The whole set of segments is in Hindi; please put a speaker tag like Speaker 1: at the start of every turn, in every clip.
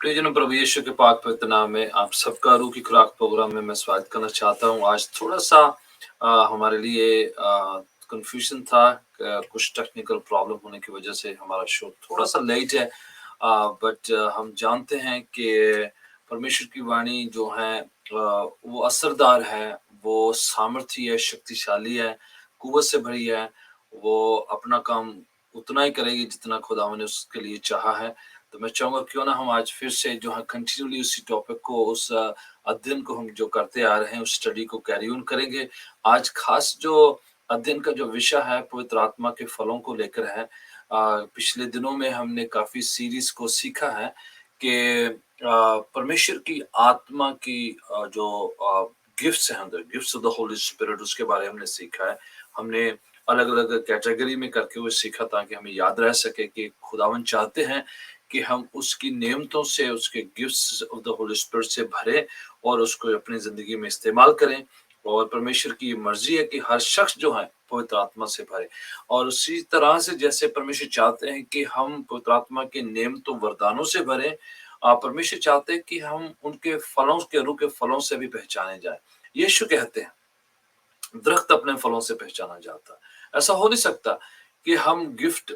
Speaker 1: प्रियजनों, प्रभु यीशु के पाक पवित्र नाम में आप सबका रूह की खुराक प्रोग्राम में मैं स्वागत करना चाहता हूँ। आज थोड़ा सा हमारे लिए कंफ्यूजन था। कुछ टेक्निकल प्रॉब्लम होने की वजह से हमारा शो थोड़ा सा लेट है, बट हम जानते हैं कि परमेश्वर की वाणी जो है वो असरदार है, वो सामर्थी है, शक्तिशाली है, कुव्वत से भरी है। वो अपना काम उतना ही करेगी जितना खुदावन ने उसके लिए चाहा है। तो मैं चाहूंगा क्यों ना हम आज फिर से जो है कंटिन्यूली उसी टॉपिक को, उस अध्ययन को हम जो करते आ रहे हैं, उस स्टडी को कैरी ऑन करेंगे। आज खास जो अध्ययन का जो विषय है पवित्र आत्मा के फलों को लेकर है। पिछले दिनों में हमने काफी सीरीज को सीखा है कि परमेश्वर की आत्मा की जो गिफ्ट्स हैं, gifts of the Holi spirit, उसके बारे में हमने सीखा है। हमने अलग अलग कैटेगरी में करके हुए सीखा ताकि हमें याद रह सके कि खुदावन चाहते हैं कि हम उसकी नेमतों से, उसके gifts of the Holi spirit से भरे और उसको अपनी जिंदगी में इस्तेमाल करें। और परमेश्वर की मर्जी है कि हर शख्स जो है पवित्र आत्मा से भरे। और उसी तरह से जैसे परमेश्वर चाहते हैं कि हम पवित्र आत्मा के नेमतों वरदानों से भरे, परमेश्वर चाहते हैं कि हम उनके फलों के, रूह के फलों से भी पहचाने जाए। यीशु कहते हैं दरख्त अपने फलों से पहचाना जाता है। ऐसा हो नहीं सकता कि हम गिफ्ट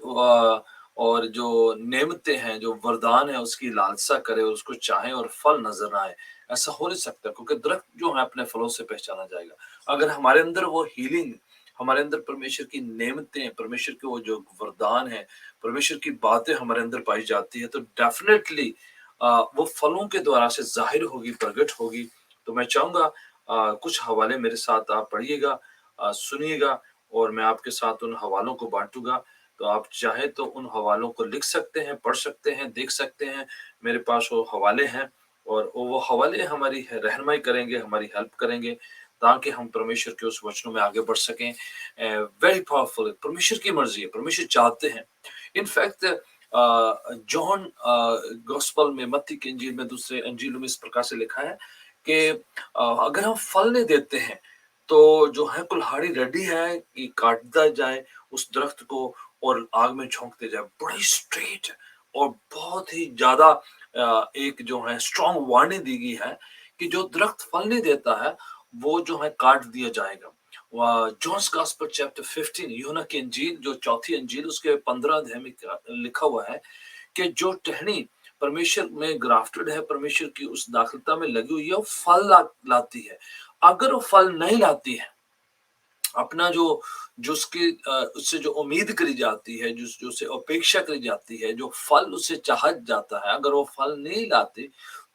Speaker 1: और जो नेमतें हैं, जो वरदान है, उसकी लालसा करें, उसको चाहें और फल नजर ना आए। ऐसा हो नहीं सकता, क्योंकि दरख्त जो है अपने फलों से पहचाना जाएगा। अगर हमारे अंदर वो हीलिंग, हमारे अंदर परमेश्वर की नेमतें, परमेश्वर के वो जो वरदान है, परमेश्वर की बातें हमारे अंदर पाई जाती है, तो डेफिनेटली वो फलों के द्वारा से जाहिर होगी, प्रकट होगी। तो मैं चाहूंगा कुछ हवाले मेरे साथ आप पढ़िएगा, सुनिएगा, और मैं आपके साथ उन हवालों को बांटूंगा। तो आप चाहे तो उन हवालों को लिख सकते हैं, पढ़ सकते हैं, देख सकते हैं। मेरे पास वो हवाले हैं और वो हवाले हमारी रहनुमाई करेंगे, हमारी हेल्प करेंगे, ताकि हम परमेश्वर के उस वचनों में आगे बढ़ सकें। वेरी पावरफुल, परमेश्वर की मर्जी है, परमेश्वर चाहते हैं। इनफैक्ट जॉन गॉस्पल में, मत्ती की इंजील में, दूसरे इंजीलों में इस प्रकार से लिखा है कि अगर हम फल नहीं देते हैं तो जो है कुल्हाड़ी रेडी है कि काट दिया जाए उस दरख्त को और आग में झोंक दिया जाए। बड़ी स्ट्रेट और बहुत ही ज्यादा एक जो है स्ट्रॉन्ग वार्निंग दी गई है कि जो दरख्त फल नहीं देता है वो जो है काट दिया जाएगा। जॉन्स गॉस्पेल चैप्टर 15, यूहन्ना की इंजील जो चौथी इंजील, उसके 15 अध्याय में लिखा हुआ है कि जो टहनी परमेश्वर में ग्राफ्टेड है, परमेश्वर की उस दाखिलता में लगी हुई है, वो फल लाती है। अगर वो फल नहीं लाती है, अपना जो जो उसकी उससे जो उम्मीद करी जाती है, जो से अपेक्षा करी जाती है, जो फल उससे चाहा जाता है, अगर वो फल नहीं लाती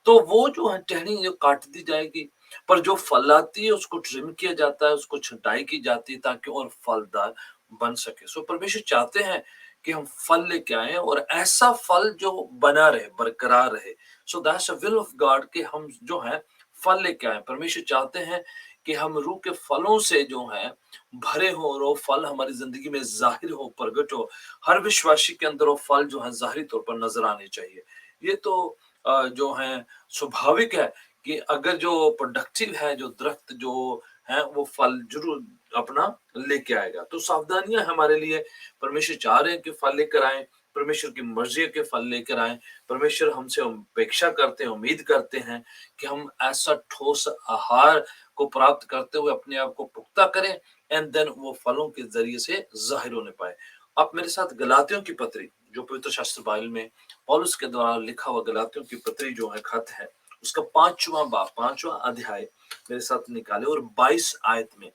Speaker 1: तो वो जो है टहनी जो काट दी जाएगी। पर जो फल लाती है उसको ट्रिम किया जाता है, उसको छंटाई की जाती है ताकि और फलदार बन सके। सो परमेश्वर चाहते हैं कि हम फल लेके आए और ऐसा फल जो बना रहे, बरकरार रहे। So that's a will of God कि हम जो है फल लेके आए। परमेश्वर चाहते हैं कि हम रूह के फलों से जो है भरे हो और वो फल हमारी जिंदगी में जाहिर हो, प्रगट हो। हर विश्वासी के अंदर वो फल जो है जाहिरी तौर पर नजर आने चाहिए। ये तो जो है स्वाभाविक है कि अगर जो प्रोडक्टिव है, जो दरख्त जो है, वो फल जरूर अपना लेके आएगा। तो सावधानियां हमारे लिए, परमेश्वर चाह रहे हैं कि फल लेकर आए, परमेश्वर की मर्जी है कि फल लेकर आए। परमेश्वर हमसे अपेक्षा करते हैं, उम्मीद करते हैं कि हम ऐसा ठोस आहार को प्राप्त करते हुए अपने आप को पुख्ता करें, एंड देन वो फलों के जरिए से जाहिर होने पाए। आप मेरे साथ गलातियों की पत्री, जो पवित्र शास्त्र बाइबल में पौलुस के द्वारा लिखा हुआ गलातियों की पत्री जो है, खत है, उसका 5वां अध्याय मेरे साथ निकाले और 22 आयत में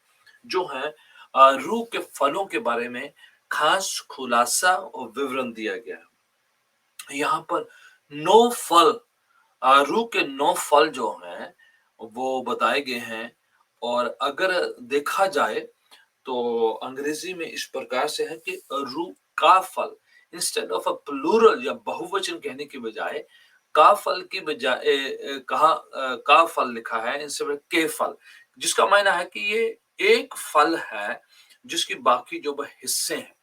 Speaker 1: जो है रूह के फलों के बारे में खास खुलासा और विवरण दिया गया है। यहाँ पर 9 फल, रूह के 9 फल जो हैं वो बताए गए हैं। और अगर देखा जाए तो अंग्रेजी में इस प्रकार से है कि रूह का फल, इंस्टेड ऑफ अ प्लूरल या बहुवचन कहने की बजाय का फल की बजाय कहा का फल लिखा है इंस्टेड ऑफ के फल, जिसका मायना है कि ये एक फल है जिसकी बाकी जो हिस्से हैं।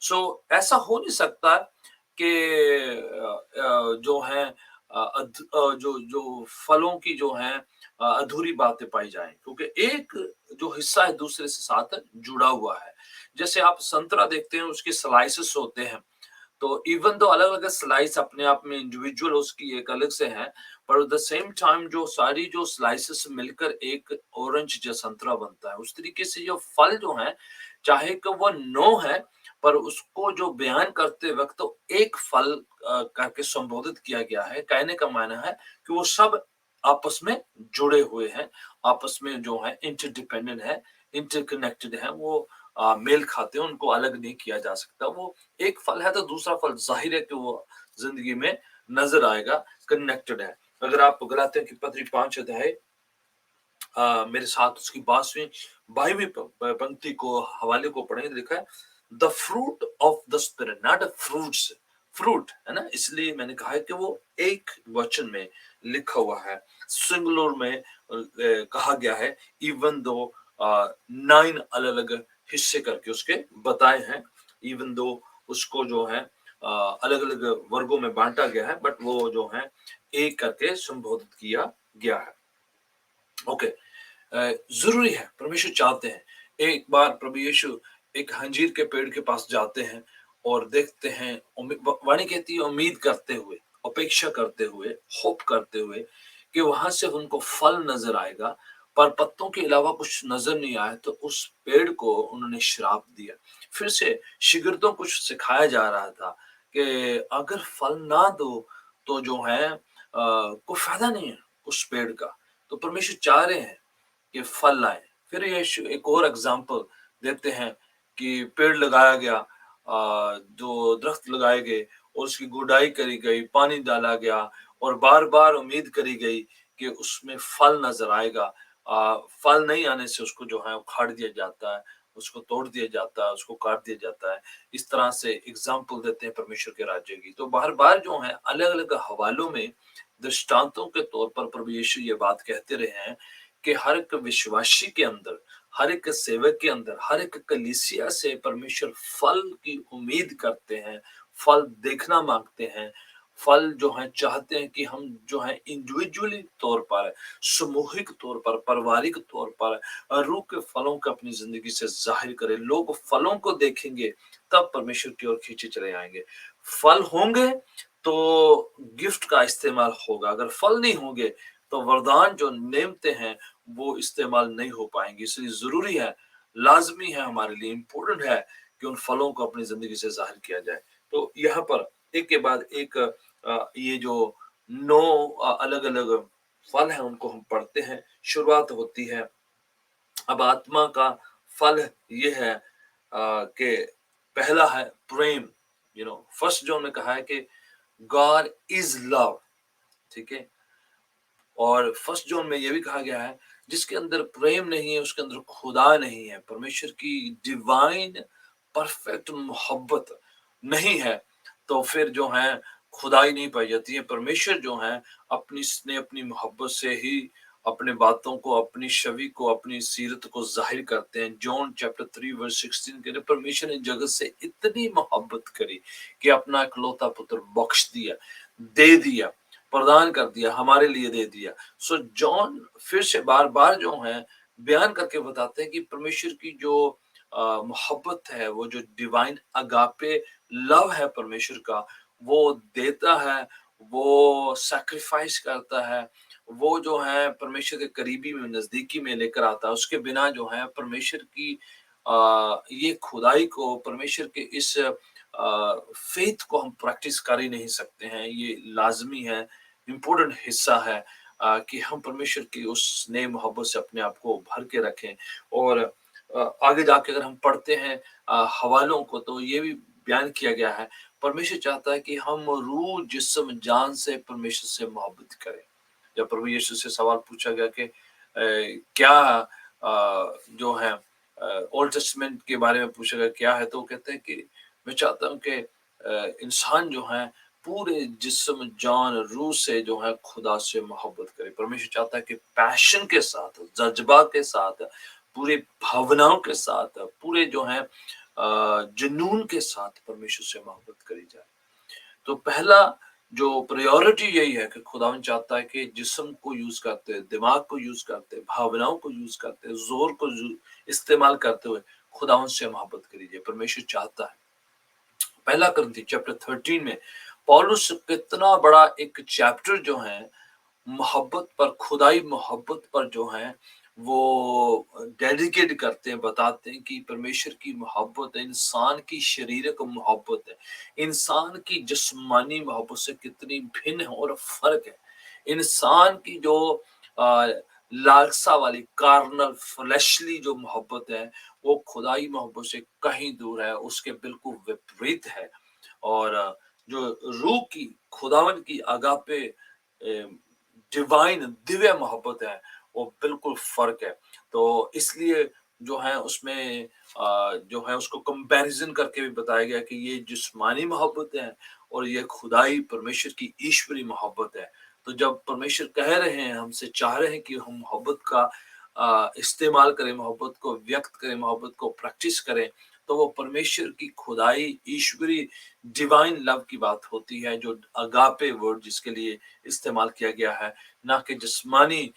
Speaker 1: सो ऐसा हो नहीं सकता कि जो है जो जो फलों की जो है अधूरी बातें पाई जाएं, क्योंकि एक जो हिस्सा है दूसरे से साथ जुड़ा हुआ है। जैसे आप संतरा देखते हैं, उसके स्लाइसेस होते हैं, तो इवन तो अलग-अलग स्लाइस अपने आप में इंडिविजुअल उसकी एक अलग से है, पर एट द सेम टाइम जो सारी जो स्लाइसेस मिलकर एक ऑरेंज या संतरा बनता है, उस तरीके से जो फल जो हैं, चाहे कि वो 9 है, पर उसको जो बयान करते वक़्त तो एक फल करके संबोधित किया गया है। कहने का मायना है कि वो सब आपस में जुड़े हुए हैं, आपस में जो है इंटरडिपेंडेंट है, इंटरकनेक्टेड है, वो मेल खाते हैं, उनको अलग नहीं किया जा सकता। वो एक फल है तो दूसरा फल ज़ाहिर है कि वो ज़िंदगी में नज़र आएगा, कनेक्टेड है। अगर आप गलातियों की पत्री 5 अध्याय मेरे साथ उसकी 22वीं पंक्ति को हवाले को पढ़ें, लिखा है the fruit of the spirit, not a fruits, fruit है ना, इसलिए मैंने कहा है कि वो एक वचन में लिखा हुआ है, सिंगुलर में कहा गया है, इवन दो 9 अलग अलग हिस्से करके उसके बताए हैं, इवन दो उसको जो है अलग अलग वर्गों में बांटा गया है, बट वो जो है एक करके संबोधित किया गया है। ओके, जरूरी है, परमेश्वर चाहते हैं। एक बार प्रभु यीशु एक अंजीर के पेड़ के पास जाते हैं और देखते हैं, वाणी कहती है उम्मीद करते हुए, अपेक्षा करते हुए, होप करते हुए कि वहां से उनको फल नजर आएगा, पर पत्तों के अलावा कुछ नजर नहीं आया, तो उस पेड़ को उन्होंने श्राप दिया। फिर से शिगिर्दों को कुछ सिखाया जा रहा था कि अगर फल ना दो तो जो है कोई फायदा नहीं है उस पेड़ का। तो परमेश्वर चाह रहे हैं कि फल लाए। फिर ये एक और एग्जाम्पल देते हैं कि पेड़ लगाया गया, जो दरख्त लगाए गए और उसकी गुड़ाई करी गई, पानी डाला गया और बार बार उम्मीद करी गई कि उसमें फल नजर आएगा। फल नहीं आने से उसको जो है उखाड़ दिया जाता है, उसको तोड़ दिया जाता है, उसको काट दिया जाता है। इस तरह से एग्जाम्पल देते हैं परमेश्वर के राज्य की। तो बार बार जो है अलग अलग हवालों में दृष्टांतों के तौर पर प्रभु यीशु ये बात कहते रहे हैं कि हर एक विश्वासी के अंदर, हर एक सेवक के अंदर, हर एक कलीसिया से परमेश्वर फल की उम्मीद करते हैं, फल देखना मांगते हैं, फल जो है चाहते हैं कि हम जो है इंडिविजुअली तौर पर, सामूहिक तौर पर, पारिवारिक तौर पर रूह के फलों को अपनी जिंदगी से जाहिर करें। लोग फलों को देखेंगे तब परमेश्वर की ओर खींचे चले आएंगे। फल होंगे तो गिफ्ट का इस्तेमाल होगा, अगर फल नहीं होंगे तो वरदान जो नेमते हैं वो इस्तेमाल नहीं हो पाएंगे। इसलिए जरूरी है, लाजमी है, हमारे लिए इम्पोर्टेंट है कि उन फलों को अपनी जिंदगी से जाहिर किया जाए। तो यहाँ पर एक के बाद एक ये जो 9 अलग अलग फल हैं उनको हम पढ़ते हैं। शुरुआत होती है, अब आत्मा का फल ये है कि पहला है प्रेम। फर्स्ट जो हमने कहा है कि गॉड इज लव, ठीक है। और फर्स्ट जोन में ये भी कहा गया है जिसके अंदर प्रेम नहीं है उसके अंदर खुदा नहीं है। परमेश्वर की डिवाइन परफेक्ट मोहब्बत नहीं है तो फिर जो है खुदाई नहीं पाई जाती है। परमेश्वर जो है अपनी स्नेह, अपनी मोहब्बत से ही अपने बातों को, अपनी छवि को, अपनी सीरत को जाहिर करते हैं। जॉन चैप्टर 3 वर्स 16 के, परमेश्वर ने जगत से इतनी मोहब्बत करी कि अपना इकलौता पुत्र बख्श दिया, दे दिया, प्रदान कर दिया, हमारे लिए दे दिया। सो जॉन फिर से बार बार जो है बयान करके बताते हैं कि परमेश्वर की जो मोहब्बत है, वो जो डिवाइन अगापे लव है परमेश्वर का, वो देता है, वो सैक्रिफाइस करता है, वो जो है परमेश्वर के करीबी में, नजदीकी में लेकर आता है। उसके बिना जो है परमेश्वर की ये खुदाई को, परमेश्वर के इस फेथ को हम प्रैक्टिस कर ही नहीं सकते हैं। ये लाजमी है, इम्पोर्टेंट हिस्सा है कि हम परमेश्वर की उस स्नेह मोहब्बत से अपने आप को भर के रखें। और आगे जाके अगर हम पढ़ते हैं हवालों को, तो ये भी बयान किया गया है, परमेश्वर चाहता है कि हम रूह, जिस्म, जान से परमेश्वर से मोहब्बत करें। जब प्रभु यीशु से सवाल पूछा गया कि क्या जो है ओल्ड टेस्टमेंट के बारे में पूछा गया क्या है, तो वो कहते हैं कि मैं चाहता हूँ कि इंसान जो है पूरे जिस्म, जान, रूह से जो है खुदा से मोहब्बत करे। परमेश्वर चाहता है कि पैशन के साथ, जज्बा के साथ, पूरे भावनाओं के साथ, पूरे जो है जुनून के साथ परमेश्वर से मोहब्बत करी जाए। तो पहला जो प्रायोरिटी यही है कि खुदावन चाहता है कि जिस्म को यूज करते, दिमाग को यूज करते, भावनाओं को यूज करते, जोर को इस्तेमाल करते हुए खुदावन से मोहब्बत करीजिए। परमेश्वर चाहता है पहला करंथी चैप्टर 13 में पौलुस कितना बड़ा एक चैप्टर जो है मोहब्बत पर, खुदाई मोहब्बत पर जो है वो डेडिकेट करते हैं, बताते हैं कि परमेश्वर की मोहब्बत है, इंसान की शारीरिक मोहब्बत है, इंसान की जिस्मानी मोहब्बत से कितनी भिन्न है और फर्क है। इंसान की जो आ, लालसा वाली कार्नल फ्लैशली जो मोहब्बत है वो खुदाई मोहब्बत से कहीं दूर है, उसके बिल्कुल विपरीत है। और जो रूह की, खुदावन की अगापे डिवाइन दिव्य मोहब्बत है वो बिल्कुल फर्क है। तो इसलिए जो है उसमें जो है उसको कंपैरिजन करके भी बताया गया कि ये जिस्मानी मोहब्बत है और ये खुदाई परमेश्वर की ईश्वरी मोहब्बत है। तो जब परमेश्वर कह रहे हैं, हमसे चाह रहे हैं कि हम मोहब्बत का इस्तेमाल करें, मोहब्बत को व्यक्त करें, मोहब्बत को प्रैक्टिस करें, तो वो परमेश्वर की खुदाई ईश्वरी डिवाइन लव की बात होती है, जो अगापे वर्ड जिसके लिए इस्तेमाल किया गया है, ना कि जिस्मानी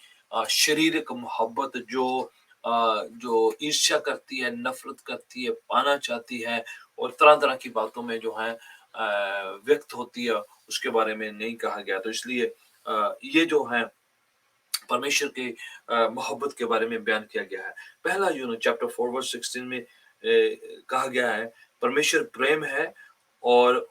Speaker 1: शारीरिक मोहब्बत जो ईर्ष्या करती है, नफरत करती है, पाना चाहती है और तरह तरह की बातों में जो है व्यक्त होती है, उसके बारे में नहीं कहा गया। तो इसलिए ये जो है परमेश्वर के मोहब्बत के बारे में बयान किया गया है। पहला चैप्टर 4 वर्स 16 में कहा गया है परमेश्वर प्रेम है और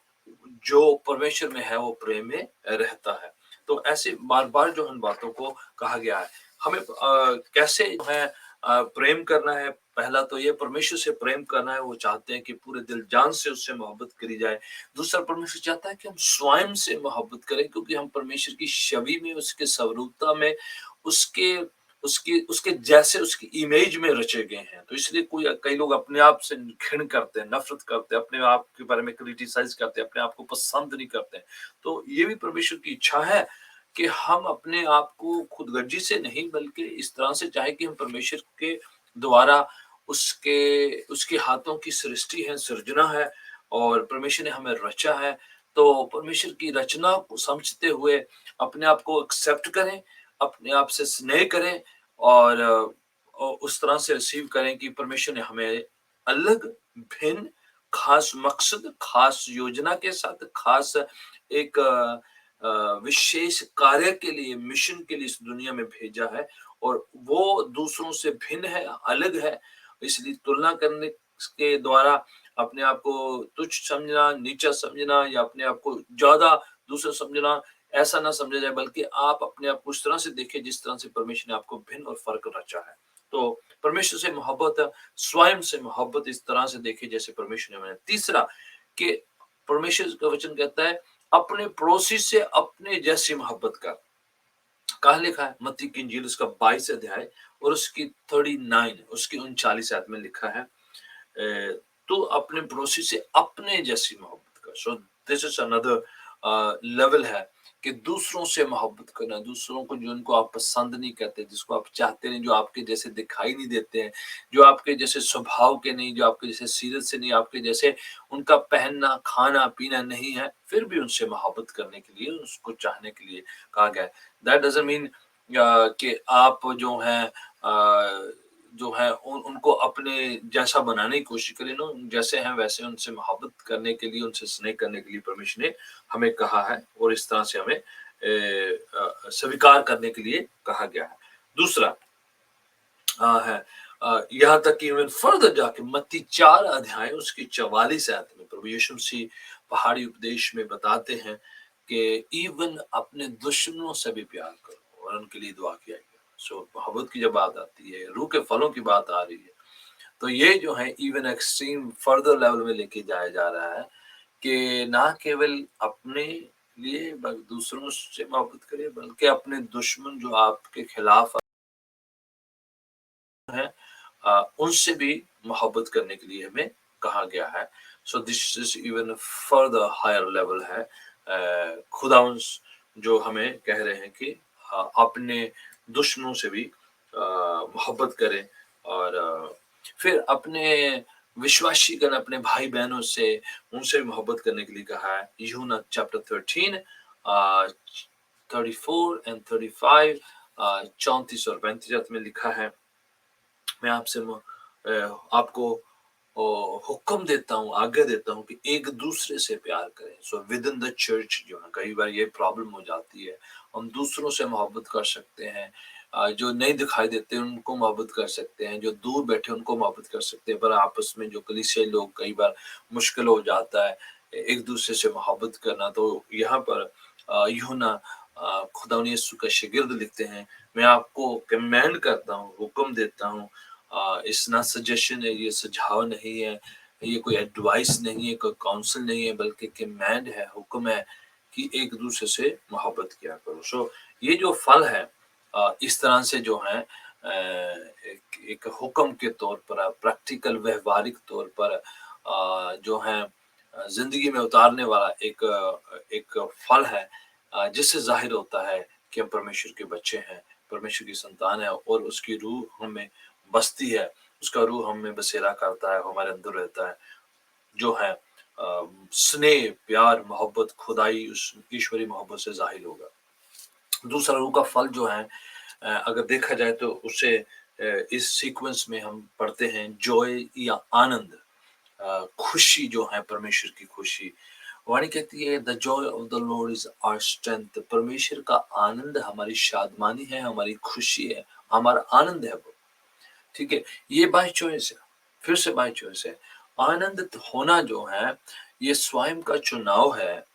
Speaker 1: जो परमेश्वर में है वो प्रेम में रहता है। तो ऐसे बार बार जो इन बातों को कहा गया है। हमें कैसे जो है प्रेम करना है। पहला तो ये परमेश्वर से प्रेम करना है, वो चाहते हैं कि पूरे दिल जान से उससे मोहब्बत करी जाए। दूसरा, परमेश्वर चाहता है कि हम स्वयं से मोहब्बत करें, क्योंकि हम परमेश्वर की छवि में, उसके स्वरूपता में, उसके उसकी उसके जैसे उसकी इमेज में रचे गए हैं। तो इसलिए कई लोग अपने आप से घृण करते हैं, नफरत करते हैं, अपने आप के बारे में क्रिटिसाइज करते हैं, अपने आप को पसंद नहीं करते हैं। तो ये भी परमेश्वर की इच्छा है कि हम अपने आप को खुदगर्जी से नहीं, बल्कि इस तरह से चाहे कि हम परमेश्वर के द्वारा उसके उसके हाथों की सृष्टि है, सृजना है और परमेश्वर ने हमें रचा है। तो परमेश्वर की रचना को समझते हुए अपने आप को एक्सेप्ट करें, अपने आप से स्नेह करें और उस तरह से रिसीव करें कि परमेश्वर ने हमें अलग, भिन्न, खास मकसद, खास योजना के साथ, खास एक विशेष कार्य के लिए, मिशन के लिए इस दुनिया में भेजा है और वो दूसरों से भिन्न है, अलग है। इसलिए तुलना करने के द्वारा अपने आप को तुच्छ समझना, नीचा समझना या अपने आप को ज्यादा दूसरा समझना, ऐसा ना समझा जाए, बल्कि आप अपने आप को उस तरह से देखें जिस तरह से परमेश्वर ने आपको भिन्न और फर्क रचा है। तो परमेश्वर से मोहब्बत, स्वयं से मोहब्बत इस तरह से देखे जैसे परमेश्वर ने बनाया। तीसरा, कि परमेश्वर का वचन कहता है अपने पड़ोसी से अपने जैसी मोहब्बत कर। कहा लिखा है? मत्ती की इंजील उसका 22 अध्याय और उसकी 39, उसकी 39 आयत में लिखा है तो अपने पड़ोसी से अपने जैसी मोहब्बत कर। सो दिस इज अनदर लेवल है कि दूसरों से मोहब्बत करना, दूसरों को जिनको आप पसंद नहीं करते, जिसको आप चाहते नहीं, जो आपके जैसे दिखाई नहीं देते हैं, जो आपके जैसे स्वभाव के नहीं, जो आपके जैसे सीरत से नहीं, आपके जैसे उनका पहनना, खाना पीना नहीं है, फिर भी उनसे मोहब्बत करने के लिए, उसको चाहने के लिए कहा गया है। दैट डजंट मीन कि आप जो है उनको अपने जैसा बनाने की कोशिश करें ना, जैसे हैं वैसे उनसे मोहब्बत करने के लिए, उनसे स्नेह करने के लिए परमेश्वर ने हमें कहा है और इस तरह से हमें स्वीकार करने के लिए कहा गया है। दूसरा है यहाँ तक कि इवन फर्दर जाके मत्ती 4 अध्याय उसकी 44 आयत में प्रभु यीशु मसीह पहाड़ी उपदेश में बताते हैं कि इवन अपने दुश्मनों से भी प्यार करो और उनके लिए दुआ किया गया। सो मोहब्बत की जब बात आती है, रूह के फलों की बात आ रही है, तो ये जो है इवन एक्सट्रीम फर्दर लेवल में लेके जाया जा रहा है कि ना केवल अपने लिए दूसरों से मोहब्बत करिए, बल्कि अपने दुश्मन जो आपके खिलाफ है उनसे भी मोहब्बत करने के लिए हमें कहा गया है। So this is even further higher level है। खुदावंश जो हमें कह रहे हैं कि अपने दुश्मनों से भी मोहब्बत करें और फिर अपने विश्वासी गण, अपने भाई बहनों से, उनसे भी मोहब्बत करने के लिए कहा है। यूहन्ना चैप्टर 13 34 एंड 35 34 और 35 में लिखा है, मैं आपको हुक्म देता हूँ, आज्ञा देता हूँ कि एक दूसरे से प्यार करें। So with in the church जो है कई बार ये प्रॉब्लम हो जाती है, हम दूसरों से मोहब्बत कर सकते हैं, जो नहीं दिखाई देते उनको मोहब्बत कर सकते हैं, जो दूर बैठे उनको मोहब्बत कर सकते हैं, पर आपस में जो कलीसिया लोग कई बार मुश्किल हो जाता है एक दूसरे से मोहब्बत करना। तो यहाँ पर यूहन्ना खुदावंद यीशु का शागिर्द लिखते हैं, मैं आपको कमेंड करता हूँ, हुक्म देता हूँ, इट्स नॉट सजेशन है, ये सुझाव नहीं है, ये कोई एडवाइस नहीं है, कोई काउंसिल नहीं है, बल्कि कमेंड है, हुक्म है कि एक दूसरे से मोहब्बत किया करो। सो ये जो फल है इस तरह से जो है एक हुक्म के तौर पर, प्रैक्टिकल व्यवहारिक तौर पर जो है जिंदगी में उतारने वाला एक फल है, जिससे जाहिर होता है कि हम परमेश्वर के बच्चे हैं, परमेश्वर की संतान है और उसकी रूह हमें बसती है, उसका रूह हमें बसेरा करता है, हमारे अंदर रहता है, जो है स्नेह, प्यार, मोहब्बत, खुदाई उस ईश्वरी मोहब्बत से जाहिर होगा। दूसरा रूह का फल जो है अगर देखा जाए तो उसे इस सीक्वेंस में हम पढ़ते हैं जॉय या आनंद, खुशी जो है परमेश्वर की खुशी। वाणी कहती है the joy of the lord is our strength, परमेश्वर का आनंद हमारी शादमानी है, हमारी खुशी है, हमारा आनंद है वो। ठीक है, ये बाय चॉइस है, फिर से बाय चॉइस है। आनंदित होना जो है ये स्वयं का चुनाव है,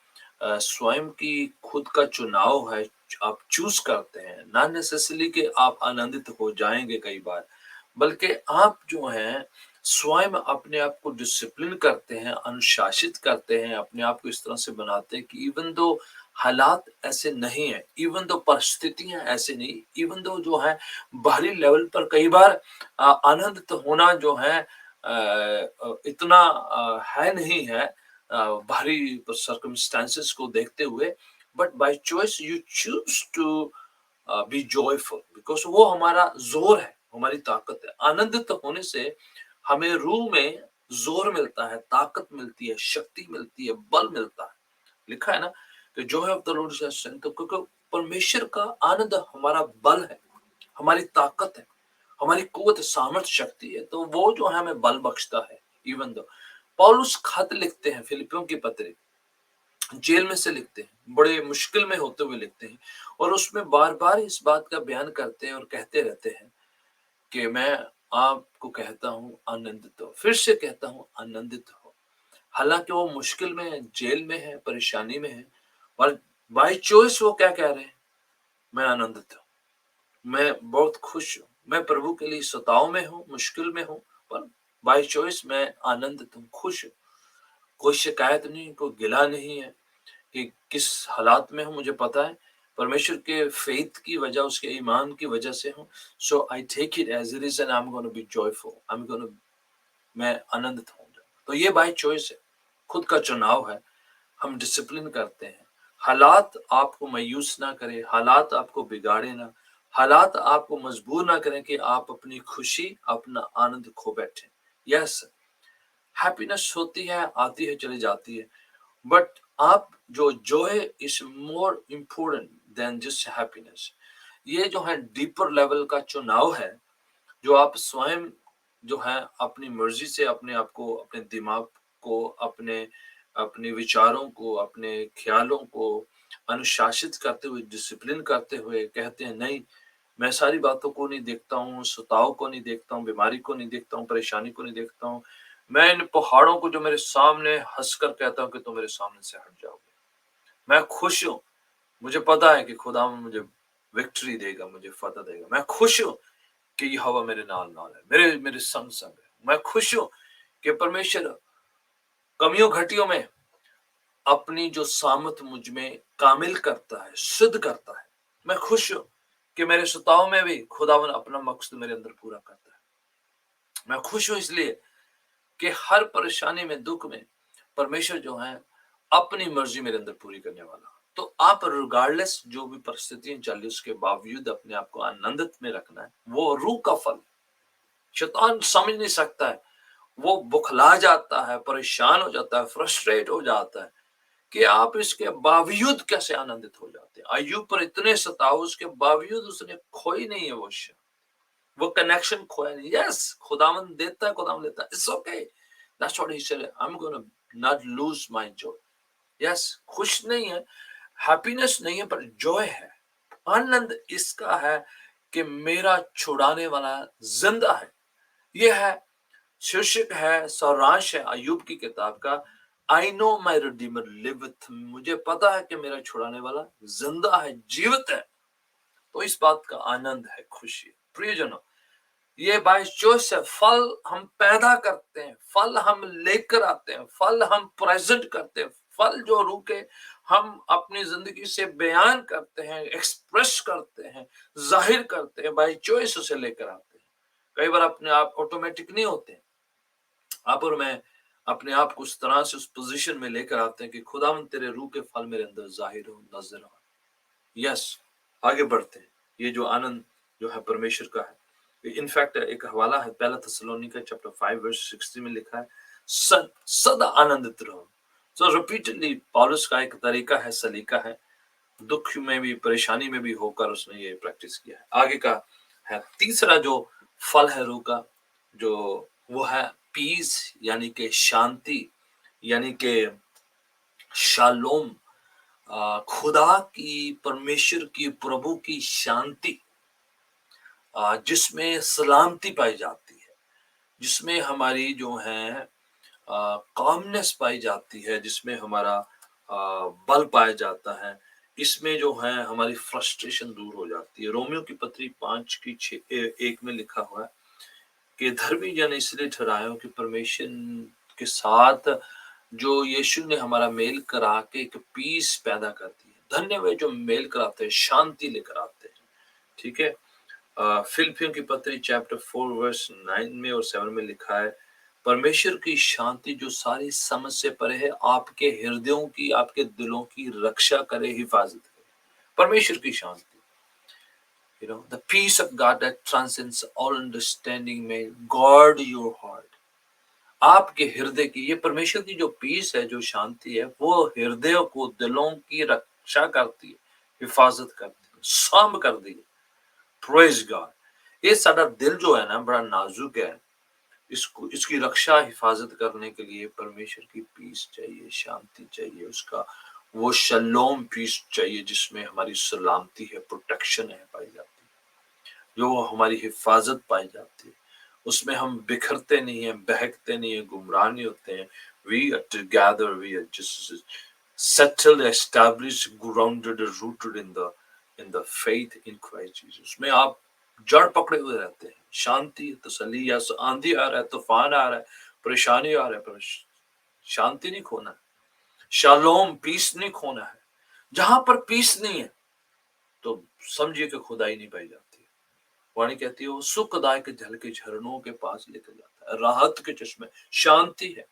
Speaker 1: स्वयं की खुद का चुनाव है, आप चूज करते हैं, ना नेसेसरली कि आप आनंदित हो जाएंगे कई बार, बल्कि आप जो हैं स्वयं अपने आप को डिसिप्लिन करते हैं, अनुशासित करते हैं, अपने आप को इस तरह से बनाते हैं कि इवन दो हालात ऐसे नहीं है, इवन दो परिस्थितियां ऐसे नहीं, इवन दो जो है बाहरी लेवल पर कई बार आनंदित होना जो है इतना है नहीं है बाहरी सर्कमस्टेंसेस को देखते हुए, but by choice you choose to be joyful because वो हमारा जोर है, हमारी ताकत है। आनंदित होने से हमें रूह में जोर मिलता है, ताकत मिलती है, शक्ति मिलती है, बल मिलता है। लिखा है ना कि joy of the lord is our strength, क्योंकि परमेश्वर का आनंद हमारा बल है, हमारी ताकत है, हमारी कुव्वत, सामर्थ, शक्ति है, तो वो जो है हमें बल बख्शता है। इवन दो पौलुस खत लिखते हैं फिलिपियों की पत्री, जेल में से लिखते हैं, बड़े मुश्किल में होते हुए लिखते हैं, और उसमें बार बार इस बात का बयान करते हैं और कहते रहते हैं कि मैं आपको कहता हूँ आनंदित हो, फिर से कहता हूँ आनंदित हो। हालांकि वो मुश्किल में है, जेल में है, परेशानी में है, और बाय चॉइस वो क्या कह रहे हैं, मैं आनंदित हूँ, मैं बहुत खुश हूँ, मैं प्रभु के लिए सताव में हूँ, मुश्किल में हूँ, पर बाय चॉइस मैं आनंदित हूँ, खुश हूँ, कोई शिकायत नहीं, कोई गिला नहीं है कि किस हालात में हूँ, मुझे पता है परमेश्वर के फेथ की वजह, उसके ईमान की वजह से हूँ। So I take it as it is and I am gonna be joyful, I am gonna, मैं आनंदित होऊंगा। तो ये बाय चॉइस है, खुद का चुनाव है, हम डिसिप्लिन करते हैं। हालात आपको मायूस ना करे, हालात आपको बिगाड़े ना, हालात आपको मजबूर ना करें कि आप अपनी खुशी, अपना आनंद खो बैठे। यस, हैप्पीनेस होती है, आती है, चली जाती है, बट आप जो Joy is more important then just happiness. ये जो है डीपर लेवल का चुनाव है, जो आप स्वयं जो है अपनी मर्जी से अपने आप को, अपने दिमाग को, अपने अपने विचारों को, अपने ख्यालों को अनुशासित करते हुए, डिसिप्लिन करते हुए कहते हैं नहीं, मैं सारी बातों को नहीं देखता हूँ, सताव को नहीं देखता हूँ, बीमारी को नहीं देखता हूँ, परेशानी को नहीं देखता हूँ, मैं इन पहाड़ों को जो मेरे सामने हंसकर कहता हूँ कि तुम मेरे सामने से हट जाओगे। मैं खुश हूँ, मुझे पता है कि खुदा मुझे विक्ट्री देगा, मुझे फतह देगा। मैं खुश हूँ कि ये हवा मेरे नाल नाल है, मेरे मेरे संग संग है। मैं खुश हूँ कि परमेश्वर कमियों घटियों में अपनी जो सामत मुझ में कामिल करता है, सिद्ध करता है। मैं खुश हूँ कि मेरे सताव में भी खुदावन अपना मकसद मेरे अंदर पूरा करता है। मैं खुश हूँ इसलिए कि हर परेशानी में, दुख में परमेश्वर जो है अपनी मर्जी मेरे अंदर पूरी करने वाला। तो आप रिगार्डलेस जो भी परिस्थितियां चल रही उसके बावजूद अपने आप को आनंदित में रखना है, वो रूह का फल। शैतान समझ नहीं सकता है, वो बुखला जाता है, परेशान हो जाता है, फ्रस्ट्रेट हो जाता है कि आप इसके बावजूद कैसे आनंदित हो जाते हैं। अय्यूब पर इतने सताव, उसके बावजूद उसने खोई नहीं है वो कनेक्शन खोया नहीं। यस, खुदावन देता है, खुदावन लेता है, it's okay. That's what he said. I'm going to not lose my joy. Yes, खुश नहीं है, हैप्पीनेस नहीं है, पर जॉय है, आनंद इसका है कि मेरा छुड़ाने वाला जिंदा है। यह है शीर्षक है, सारांश है अय्यूब की किताब का, आई नो माई रिडीमर लिवथ। मुझे पता है कि मेरा छुड़ाने वाला जिंदा है, जीवित है। तो इस बात का आनंद है, खुशी। प्रियजनों, ये 22 है। फल हम पैदा करते हैं, फल हम लेकर आते हैं, फल हम प्रेजेंट करते हैं, फल जो रूह के हम अपनी जिंदगी से बयान करते हैं, एक्सप्रेस करते हैं, जाहिर करते हैं, बाय चॉइस उसे लेकर आते हैं। कई बार अपने आप ऑटोमेटिक नहीं होते। आप और मैं अपने आप को उस तरह से उस पोजीशन में लेकर आते हैं कि खुदावंद तेरे रूह के फल मेरे अंदर जाहिर हो, नजर हो। यस, आगे बढ़ते हैं। ये जो आनंद जो है परमेश्वर का है। इनफैक्ट एक हवाला है, पहला थेसलोनिका चैप्टर 5 वर्स 60 में लिखा है, सदा आनंदित रहो। सो रिपीटेडली पौलुस का एक तरीका है, सलीका है, दुख में भी परेशानी में भी होकर उसने ये प्रैक्टिस किया है। आगे का है तीसरा जो फल है रूह का, जो वो है पीस, यानी कि शांति, यानी कि शालोम, खुदा की, परमेश्वर की, प्रभु की शांति, जिसमें सलामती पाई जाती है, जिसमें हमारी जो है कामनेस पाई जाती है, जिसमें हमारा बल पाया जाता है, इसमें जो है हमारी फ्रस्ट्रेशन दूर हो जाती है। रोमियो की पत्री 5:1 में लिखा हुआ है कि धर्मी जन इसलिए ठहराए हो कि परमेश्वर के साथ जो यीशु ने हमारा मेल करा के एक पीस पैदा करती है। धन्य वे जो मेल कराते हैं, शांति लेकर आते हैं। ठीक है। फिलिपियों की पत्री चैप्टर 4 वर्स 9 में और 7 में लिखा है, परमेश्वर की शांति जो सारी समझ से परे है, आपके हृदयों की, आपके दिलों की रक्षा करे, हिफाजत करे। परमेश्वर की शांति, the peace of God that transcends all understanding may guard your heart. आपके हृदय की, ये परमेश्वर की जो पीस है, जो शांति है, वो हृदय को, दिलों की रक्षा करती है, हिफाजत करती है, सांभ कर दी है। Praise God. ये सारा दिल जो है ना, बड़ा नाजुक है। इसको, इसकी रक्षा हिफाजत करने के लिए परमेश्वर की पीस चाहिए, शांति चाहिए, उसका वो शलोम पीस चाहिए, जिसमें हमारी सलामती है, प्रोटेक्शन है पाई जाती है, जो हमारी हिफाजत पाई जाती है। उसमें हम बिखरते नहीं हैं, बहकते नहीं हैं, गुमराह नहीं होते हैं। We are together, we are just settled, established, grounded, rooted in the faith in Christ Jesus. उसमें आप जड़ पकड़े हुए रहते हैं, शांति, तसल्ली। या आंधी आ रहा है, तूफान आ रहा है, परेशानी आ रहा है, पर शांति नहीं खोना है, शालोम पीस नहीं खोना है। जहां पर पीस नहीं है तो समझिए कि खुदाई नहीं पाई जाती। वाणी कहती है वो सुखदायक जल के झरनों के पास लेकर जाता है, राहत के चश्मे, शांति है,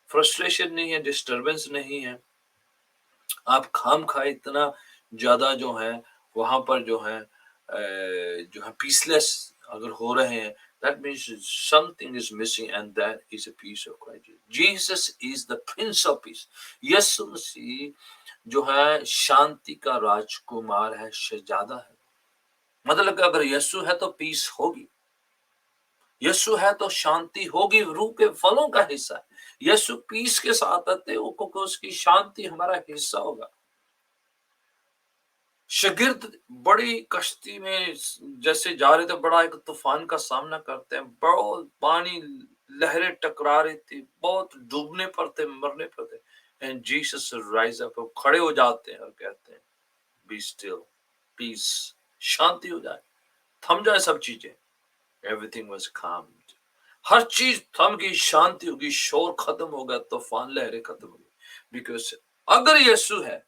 Speaker 1: फ्रस्ट्रेशन नहीं है, डिस्टर्बेंस नहीं है। आप खाम खा इतना ज्यादा जो है वहां पर जो है पीसलेस अगर हो रहे हैं, that means something is missing, and that is a piece of Christ. Jesus is the Prince of Peace. यीशु मसीह जो है शांति का राजकुमार है, शहजादा है। मतलब अगर यीशु है तो पीस होगी, यीशु है तो शांति होगी, रूह के फलों का हिस्सा है। यीशु पीस के साथ आते हो, क्योंकि उसकी शांति हमारा हिस्सा होगा। शागिर्द बड़ी कश्ती में जैसे जा रहे थे, बड़ा एक तूफान का सामना करते हैं, बहुत पानी, लहरें टकरा रही थी, बहुत डूबने पर थे, मरने पर थे। एंड जीसस राइज अप, खड़े हो जाते हैं और कहते हैं, बी स्टिल, पीस, शांति हो जाए, थम जाए सब चीजें। एवरीथिंग वाज calmed, हर चीज थम गई, शांति होगी, शोर खत्म होगा, तूफान लहरें खत्म होगी। बिकॉज अगर यीशु है,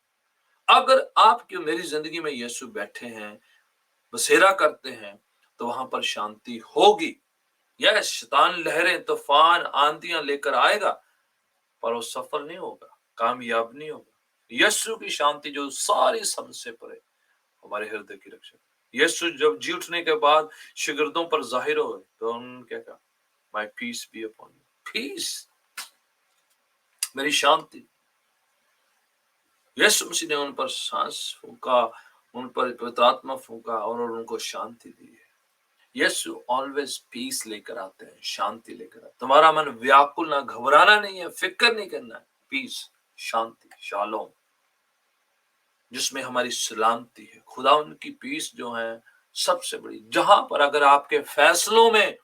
Speaker 1: अगर आपकी मेरी जिंदगी में यीशु बैठे हैं, बसेरा करते हैं, तो वहां पर शांति होगी। यस, शैतान लहरें, तूफान, आंधियां लेकर आएगा, पर वो सफल नहीं होगा, कामयाब नहीं होगा। यीशु की शांति जो सारी समझ से परे हमारे हृदय की रक्षा। यीशु जब जी उठने के बाद शागिर्दों पर जाहिर हो, तो उन्होंने क्या कहा, my peace be upon you, peace, मेरी शांति। यीशु मसीह ने उन पर सांस फूंका, उन पर पवित्र आत्मा फूंका और उनको शांति दी है। यीशु ऑलवेज पीस लेकर आते हैं, शांति लेकर आते हैं। तुम्हारा मन व्याकुल ना, घबराना नहीं है, फिक्र नहीं करना है। पीस, शांति, शालोम, जिसमें हमारी सलामती है। खुदा उनकी पीस जो है सबसे बड़ी। जहां पर अगर आपके फैसलों में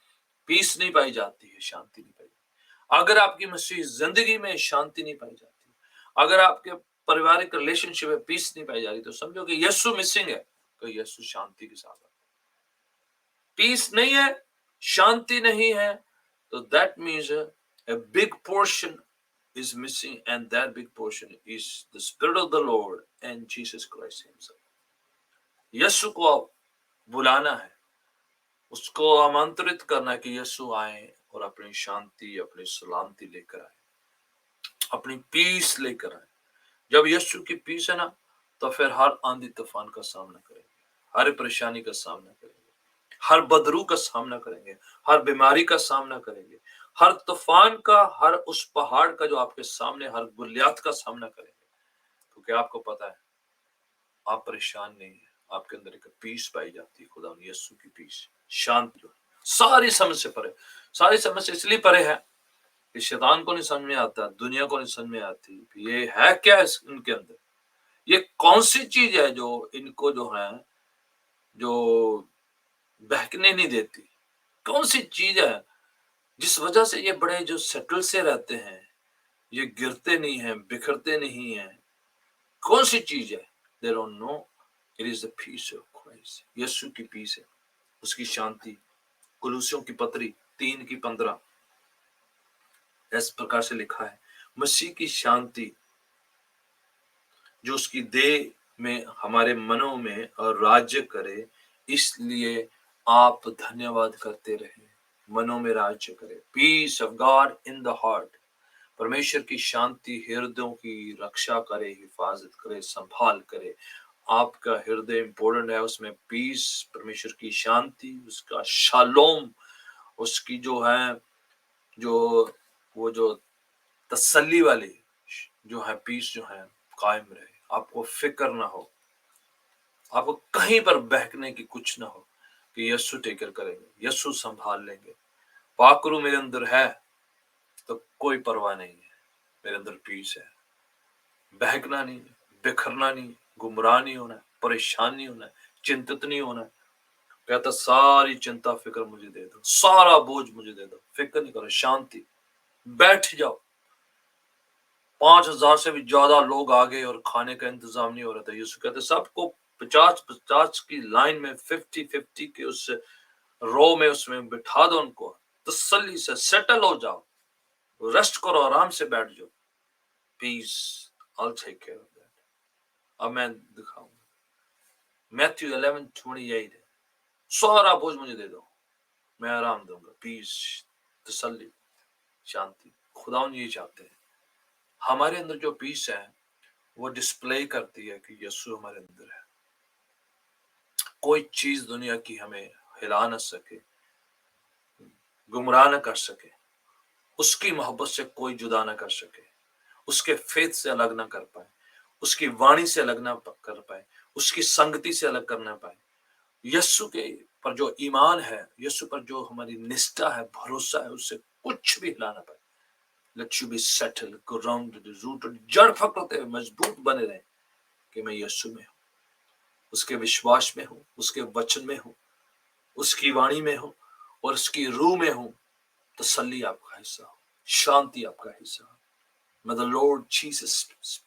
Speaker 1: पीस नहीं पाई जाती है, शांति नहीं पाई जाती, अगर आपकी मसीह जिंदगी में शांति नहीं पाई जाती, अगर आपके पारिवारिक रिलेशनशिप में पीस नहीं पाई जा रही, तो समझो कि यीशु मिसिंग है। तो यीशु शांति के साथ, पीस नहीं है, शांति नहीं है, तो that means a big portion is missing, and that big portion is the Spirit of the Lord and Jesus Christ himself. यीशु को बुलाना है, उसको आमंत्रित करना है कि यीशु आए और अपनी शांति, अपनी सलामती लेकर आए, अपनी पीस लेकर आए। जब यीशु की पीस है ना, तो फिर हर आंधी तूफान का सामना करेंगे, हर परेशानी का सामना करेंगे, हर बदरू का सामना करेंगे, हर बीमारी का सामना करेंगे, हर तूफान का, हर उस पहाड़ का जो आपके सामने, हर गुलियात का सामना करेंगे, क्योंकि आपको पता है आप परेशान नहीं है, आपके अंदर एक पीस पाई जाती है, खुदा यीशु की पीस, शांति जो सारी समझ से परे। सारी समझ से इसलिए परे है कि शैतान को नहीं समझ में आता, दुनिया को नहीं समझ में आती ये है क्या इनके अंदर, ये कौन सी चीज है जो इनको जो है जो बहकने नहीं देती, कौन सी चीज है जिस वजह से ये बड़े जो सेटल से रहते हैं, ये गिरते नहीं हैं, बिखरते नहीं हैं। कौन सी चीज है? They don't know. It is the peace of Christ. Yeshu की पीस है, उसकी शांति। कुलूसियों की पत्री 3:15 इस प्रकार से लिखा है, मसीह की शांति जो उसकी देह में हमारे मनों में और राज्य करे, इसलिए आप धन्यवाद करते रहे, मनों में राज्य करे। Peace of God in the heart, परमेश्वर की शांति हृदयों की रक्षा करे, हिफाजत करे, संभाल करे। आपका हृदय इंपॉर्टेंट है, उसमें पीस, परमेश्वर की शांति, उसका शालोम, उसकी जो है जो वो जो तसल्ली वाली जो है पीस जो है कायम रहे। आपको फिक्र ना हो, आपको कहीं पर बहकने की कुछ ना हो, कि यीशु टेकर करेंगे, यीशु संभाल लेंगे। पाकरू मेरे अंदर है तो कोई परवाह नहीं है, मेरे अंदर पीस है। बहकना नहीं, बिखरना नहीं, गुमराह नहीं होना, परेशान नहीं होना, चिंतित नहीं होना। कहता सारी चिंता फिक्र मुझे दे दो, सारा बोझ मुझे दे दो, फिक्र नहीं करो, शांति, बैठ जाओ। 5,000 से भी ज्यादा लोग आ गए और खाने का इंतजाम नहीं हो रहा था। यीशु कहते सबको 50-50 की लाइन में, 50-50 के उस रो में, उसमें बिठा दो उनको, तसल्ली से सेटल हो जाओ, रेस्ट करो, आराम से बैठ जाओ। Peace, I'll take care of that। अब मैं दिखाऊंगा, मैथ्यू 11:28 है, सारा बोझ मुझे दे दो, मैं आराम दूंगा। पीस, तसल्ली, शांति। खुदा ये चाहते हैं, हमारे अंदर जो पीस है वो डिस्प्ले करती है कि यीशु हमारे अंदर है। कोई चीज दुनिया की हमें हिला न सके, गुमराह न कर सके, उसकी मोहब्बत से कोई जुदा न कर सके, उसके फेथ से अलग न कर पाए, उसकी वाणी से अलग न कर पाए, उसकी संगति से अलग कर न पाए। यीशु के पर जो ईमान है, यीशु पर जो हमारी निष्ठा है, भरोसा है, उससे कुछ भी हिला ना पाए। Let you be settled, grounded, rooted, जड़ पकड़ते हुए मजबूत बने रहे कि मैं यीशु में हूँ, उसके विश्वास में हूँ, उसके वचन में हूँ, उसकी वाणी में हूँ और उसकी रूह में हूँ। तसल्ली आपका हिस्सा हो, शांति आपका हिस्सा हो। May the Lord Jesus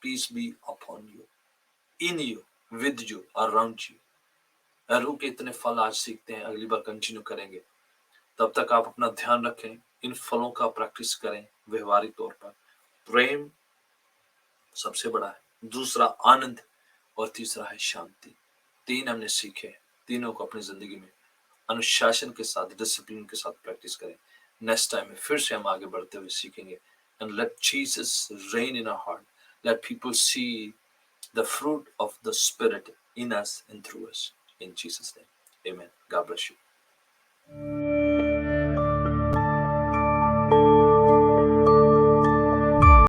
Speaker 1: peace be upon you, in you, with you, around you। रूह के इतने फल आज सीखते हैं, अगली बार कंटिन्यू करेंगे। तब तक आप अपना ध्यान रखें, इन फलों का प्रैक्टिस करें व्यवहारिक तौर पर। प्रेम सबसे बड़ा है, दूसरा आनंद, और तीसरा है शांति। 3 हमने सीखे, तीनों को अपनी जिंदगी में अनुशासन के साथ, डिसिप्लिन के साथ प्रैक्टिस करें। नेक्स्ट टाइम में फिर से हम आगे बढ़ते हुए सीखेंगे। And let Jesus reign in our heart, let people see the fruit of the Spirit in us and through us, in Jesus name, amen। God bless you।